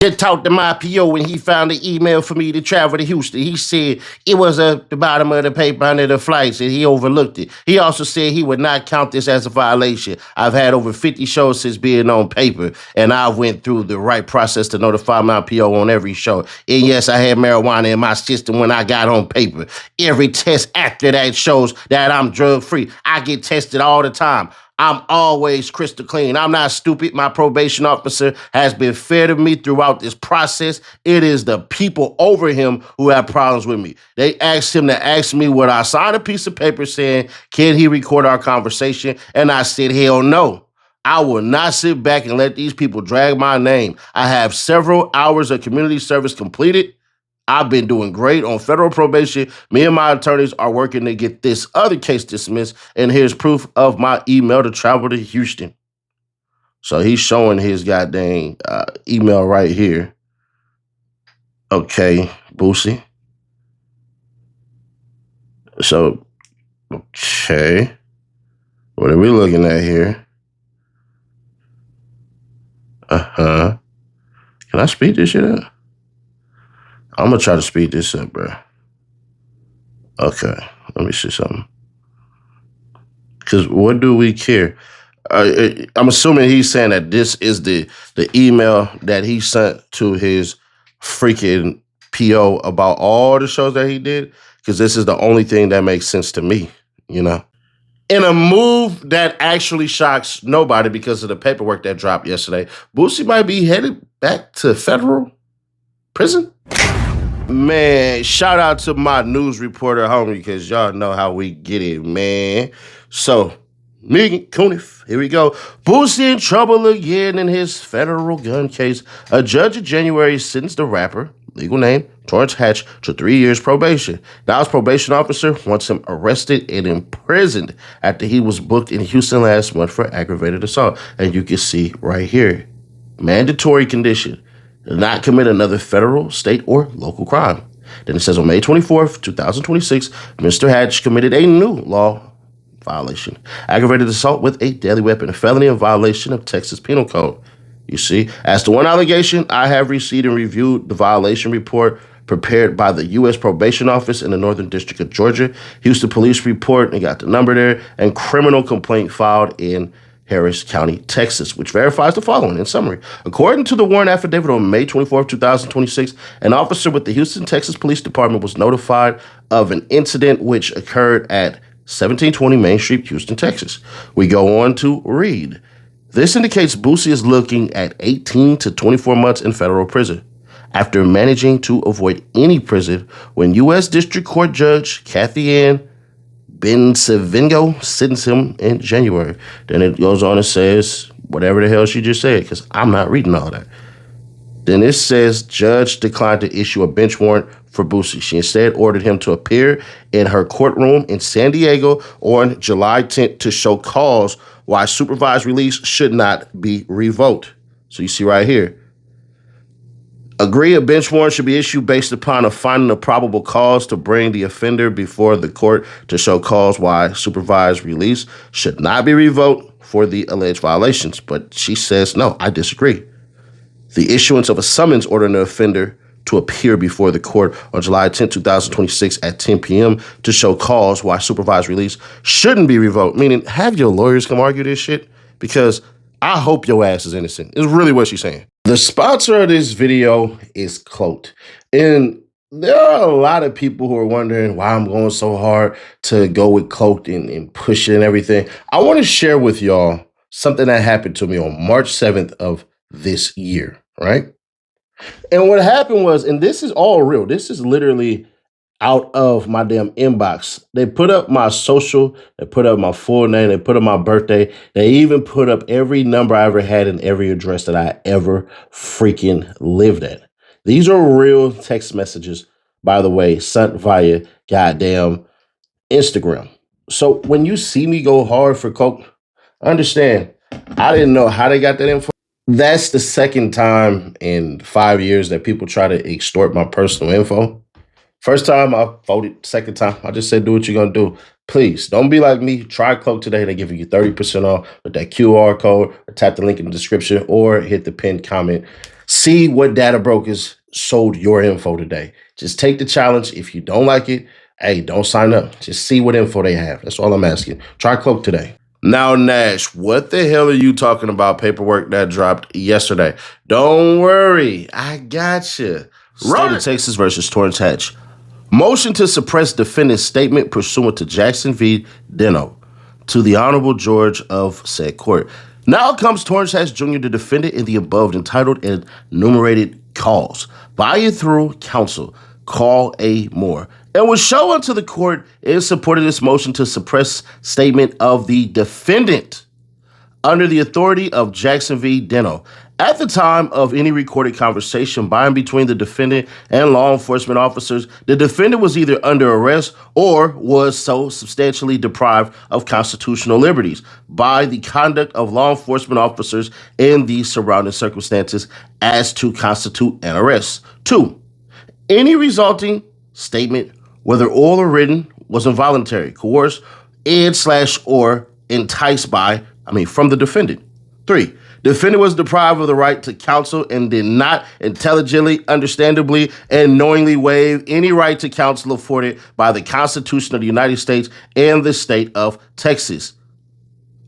Just talked to my PO when he found the email for me to travel to Houston. He said it was at the bottom of the paper under the flights and he overlooked it. He also said he would not count this as a violation. I've had over 50 shows since being on paper, and I went through the right process to notify my PO on every show. And yes, I had marijuana in my system when I got on paper. Every test after that shows that I'm drug-free. I get tested all the time. I'm always crystal clean. I'm not stupid. My probation officer has been fair to me throughout this process. It is the people over him who have problems with me. They asked him to ask me would I sign a piece of paper saying, can he record our conversation? And I said, hell no. I will not sit back and let these people drag my name. I have several hours of community service completed. I've been doing great on federal probation. Me and my attorneys are working to get this other case dismissed, and here's proof of my email to travel to Houston. So he's showing his goddamn email right here. Okay, Boosie. So, okay. What are we looking at here? Can I speed this shit up? I'm going to try to speed this up, bro. Okay, let me see something. Because what do we care? I'm assuming he's saying that this is the email that he sent to his freaking PO about all the shows that he did, because this is the only thing that makes sense to me, you know? In a move that actually shocks nobody because of the paperwork that dropped yesterday, Boosie might be headed back to federal prison. Man, shout out to my news reporter homie, because y'all know how we get it, man. So, Megan Cunif, here we go. Boosie in trouble again in his federal gun case. A judge in January sentenced the rapper, legal name, Torrance Hatch, to 3 years probation. Now his probation officer wants him arrested and imprisoned after he was booked in Houston last month for aggravated assault. And you can see right here, mandatory condition: not commit another federal, state, or local crime. Then it says on May 24th, 2026, Mr. Hatch committed a new law violation: aggravated assault with a deadly weapon, a felony in violation of Texas Penal Code. You see, as to one allegation, I have received and reviewed the violation report prepared by the U.S. Probation Office in the Northern District of Georgia, Houston Police Report, and got the number there, and criminal complaint filed in Harris County, Texas, which verifies the following in summary. According to the warrant affidavit on May 24, 2026, an officer with the Houston, Texas Police Department was notified of an incident which occurred at 1720 Main Street, Houston, Texas. We go on to read. This indicates Boosie is looking at 18 to 24 months in federal prison after managing to avoid any prison when U.S. District Court Judge Kathy Ann Bensevingo sentenced him in January. Then it goes on and says whatever the hell she just said, because I'm not reading all that. Then it says judge declined to issue a bench warrant for Boosie. She instead ordered him to appear in her courtroom in San Diego on July 10th to show cause why supervised release should not be revoked. So you see right here. Agree a bench warrant should be issued based upon a finding of probable cause to bring the offender before the court to show cause why supervised release should not be revoked for the alleged violations. But she says, no, I disagree. The issuance of a summons ordering the offender to appear before the court on July 10, 2026 at 10 p.m. to show cause why supervised release shouldn't be revoked, meaning have your lawyers come argue this shit, because I hope your ass is innocent. Is really what she's saying. The sponsor of this video is Cloaked. And there are a lot of people who are wondering why I'm going so hard to go with Cloaked and push it and everything. I want to share with y'all something that happened to me on March 7th of this year, right? And what happened was, and this is all real, this is literally out of my damn inbox. They put up my social, they put up my full name, they put up my birthday, they even put up every number I ever had and every address that I ever freaking lived at. These are real text messages, by the way, sent via goddamn Instagram. So when you see me go hard for coke, understand, I didn't know how they got that info. That's the second time in 5 years that people try to extort my personal info. First time I voted, second time I just said do what you're gonna do. Please don't be like me. Try Cloak today. They give you 30% off with that QR code, or tap the link in the description, or hit the pinned comment. See what data brokers sold your info today. Just take the challenge. If you don't like it, hey, don't sign up. Just see what info they have. That's all I'm asking. Try Cloak today. Now, Nash, what the hell are you talking about paperwork that dropped yesterday? Don't worry. I got you. State of Texas versus Torrance Hatch. Motion to suppress defendant's statement pursuant to Jackson v. Deno to the Honorable George of said court. Now comes Torrance Hatch Jr., the defendant in the above entitled and enumerated calls by and through counsel. Call A. Moore. And was shown unto the court in support of this motion to suppress statement of the defendant under the authority of Jackson v. Deno. At the time of any recorded conversation by and between the defendant and law enforcement officers, the defendant was either under arrest or was so substantially deprived of constitutional liberties by the conduct of law enforcement officers in the surrounding circumstances as to constitute an arrest. 2. Any resulting statement, whether oral or written, was involuntary, coerced, or enticed from the defendant. 3. Defendant was deprived of the right to counsel and did not intelligently, understandably, and knowingly waive any right to counsel afforded by the Constitution of the United States and the state of Texas.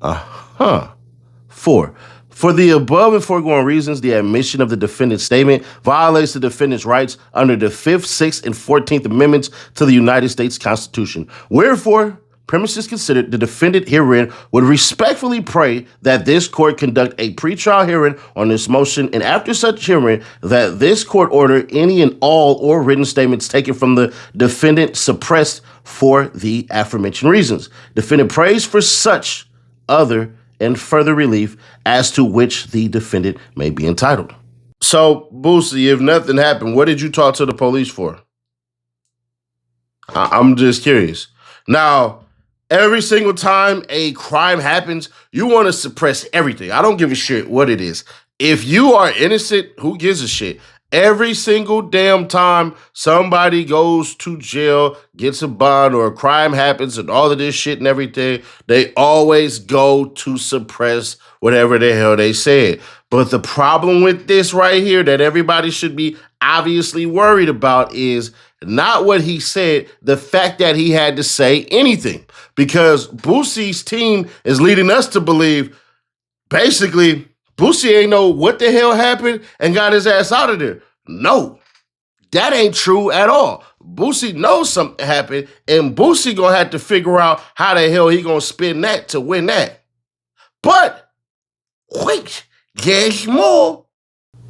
4. For the above and foregoing reasons, the admission of the defendant's statement violates the defendant's rights under the 5th, 6th, and 14th Amendments to the United States Constitution. Wherefore, premises considered, the defendant herein would respectfully pray that this court conduct a pretrial hearing on this motion, and after such hearing, that this court order any and all or written statements taken from the defendant suppressed for the aforementioned reasons. Defendant prays for such other and further relief as to which the defendant may be entitled. So, Boosie, if nothing happened, what did you talk to the police for? I'm just curious. Now, every single time a crime happens, you want to suppress everything. I don't give a shit what it is. If you are innocent, who gives a shit? Every single damn time somebody goes to jail, gets a bond, or a crime happens and all of this shit and everything, they always go to suppress whatever the hell they said. But the problem with this right here that everybody should be obviously worried about is not what he said, the fact that he had to say anything. Because Boosie's team is leading us to believe, basically, Boosie ain't know what the hell happened and got his ass out of there. No, that ain't true at all. Boosie knows something happened, and Boosie gonna have to figure out how the hell he gonna spin that to win that. But wait, there's more.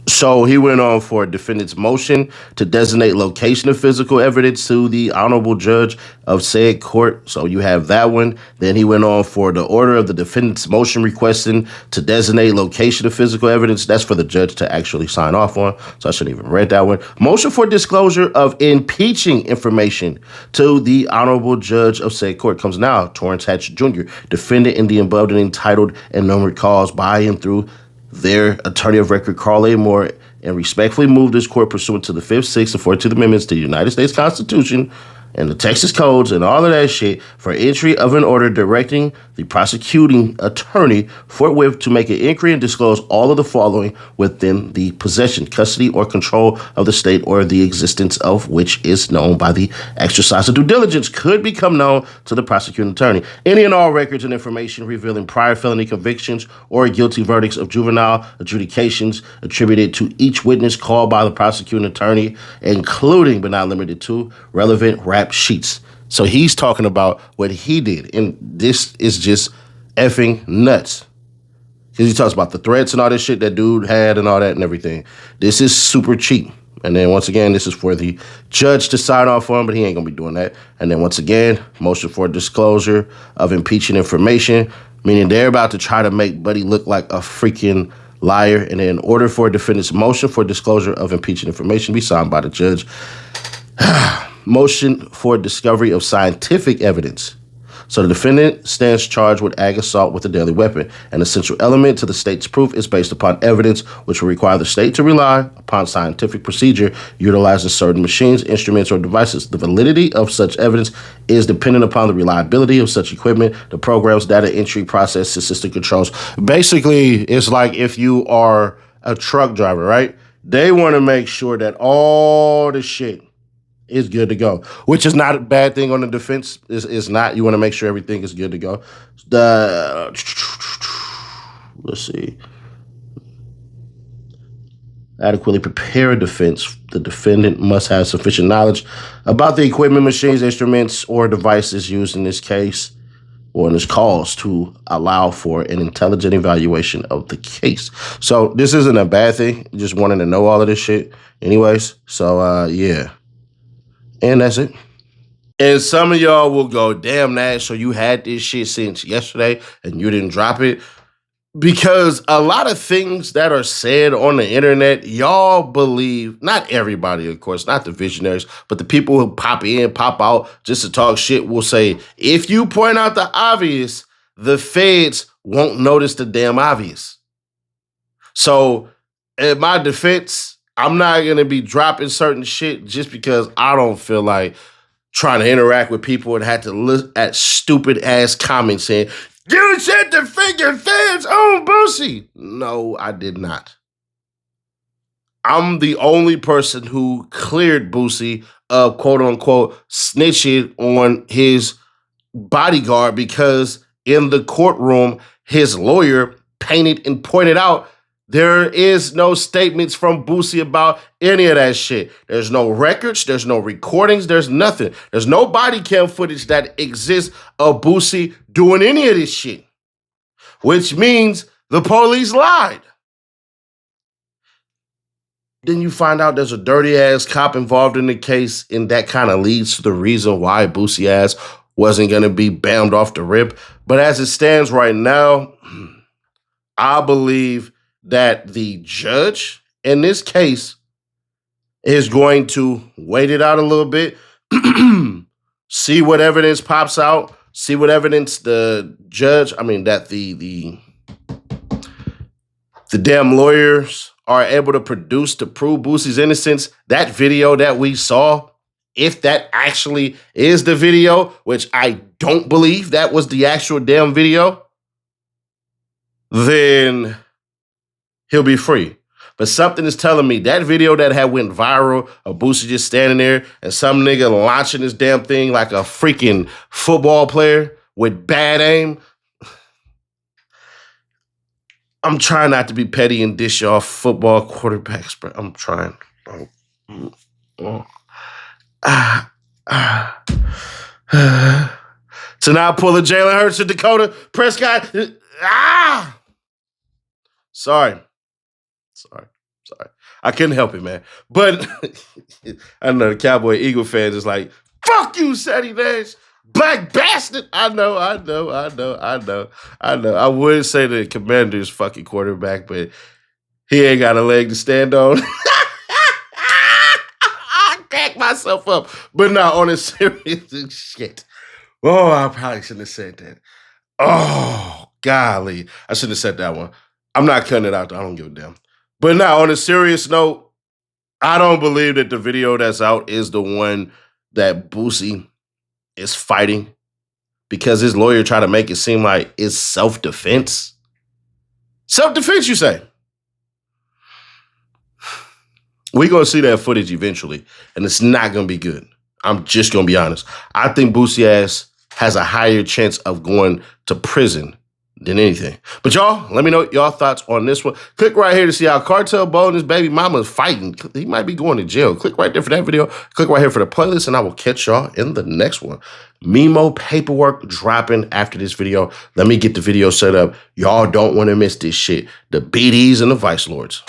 So he went on for a defendant's motion to designate location of physical evidence to the honorable judge of said court. So you have that one. Then he went on for the order of the defendant's motion requesting to designate location of physical evidence. That's for the judge to actually sign off on. So I shouldn't even read that one. Motion for disclosure of impeaching information to the honorable judge of said court comes now. Torrance Hatch Jr., defendant in the above and entitled and numbered calls by and through their attorney of record, Carl A. Moore, and respectfully move this court pursuant to the 5th, 6th, and 14th Amendments to the United States Constitution and the Texas codes and all of that shit for entry of an order directing the prosecuting attorney forthwith to make an inquiry and disclose all of the following within the possession, custody, or control of the state or the existence of which is known by the exercise of due diligence could become known to the prosecuting attorney. Any and all records and information revealing prior felony convictions or guilty verdicts of juvenile adjudications attributed to each witness called by the prosecuting attorney, including but not limited to relevant rap sheets. So he's talking about what he did, and this is just effing nuts. Because he talks about the threats and all this shit that dude had and all that and everything. This is super cheap. And then once again, this is for the judge to sign off on, but he ain't gonna be doing that. And then once again, motion for disclosure of impeaching information, meaning they're about to try to make Buddy look like a freaking liar. And then in order for a defendant's motion for disclosure of impeaching information be signed by the judge. Motion for discovery of scientific evidence. So the defendant stands charged with ag assault with a deadly weapon. An essential element to the state's proof is based upon evidence which will require the state to rely upon scientific procedure utilizing certain machines, instruments, or devices. The validity of such evidence is dependent upon the reliability of such equipment, the programs, data entry process, system controls. Basically, it's like if you are a truck driver, right? They want to make sure that all the shit is good to go, which is not a bad thing on the defense. It's not. You want to make sure everything is good to go. Let's see. Adequately prepare a defense. The defendant must have sufficient knowledge about the equipment, machines, instruments, or devices used in this case or in this cause to allow for an intelligent evaluation of the case. So this isn't a bad thing. Just wanting to know all of this shit anyways. So, yeah. And that's it. And some of y'all will go, damn, Nash, so you had this shit since yesterday and you didn't drop it. Because a lot of things that are said on the internet, y'all believe, not everybody, of course, not the visionaries, but the people who pop in, pop out just to talk shit will say, if you point out the obvious, the feds won't notice the damn obvious. So in my defense, I'm not going to be dropping certain shit just because I don't feel like trying to interact with people and had to look at stupid ass comments saying, you said to figure fans on Boosie. No, I did not. I'm the only person who cleared Boosie of quote unquote snitching on his bodyguard because in the courtroom, his lawyer painted and pointed out there is no statements from Boosie about any of that shit. There's no records. There's no recordings. There's nothing. There's no body cam footage that exists of Boosie doing any of this shit, which means the police lied. Then you find out there's a dirty ass cop involved in the case, and that kind of leads to the reason why Boosie ass wasn't going to be bammed off the rip. But as it stands right now, I believe that the judge in this case is going to wait it out a little bit, see what evidence pops out, see what evidence the damn lawyers are able to produce to prove Boosie's innocence. That video that we saw, if that actually is the video, which I don't believe that was the actual damn video, then he'll be free. But something is telling me that video that had went viral of Boosie just standing there and some nigga launching this damn thing like a freaking football player with bad aim. I'm trying not to be petty and dish off football quarterbacks, but I'm trying. So now pull a Jalen Hurts to Dakota Prescott. Sorry. I couldn't help it, man. But I know the Cowboy Eagle fans is like, fuck you, Ceddy Nash. Black bastard. I know. I would say the Commander's fucking quarterback, but he ain't got a leg to stand on. I crack myself up. But no, on a serious shit. Oh, I probably shouldn't have said that. Oh, golly. I shouldn't have said that one. I'm not cutting it out, though. I don't give a damn. But now, on a serious note, I don't believe that the video that's out is the one that Boosie is fighting because his lawyer tried to make it seem like it's self-defense. Self-defense, you say? We're going to see that footage eventually, and it's not going to be good. I'm just going to be honest. I think Boosie ass has a higher chance of going to prison than anything. But y'all, let me know y'all thoughts on this one. Click right here to see how Cartel Bo and his baby mama is fighting. He might be going to jail. Click right there for that video. Click right here for the playlist, and I will catch y'all in the next one. Memo paperwork dropping after this video. Let me get the video set up. Y'all don't want to miss this shit. The BDs and the Vice Lords.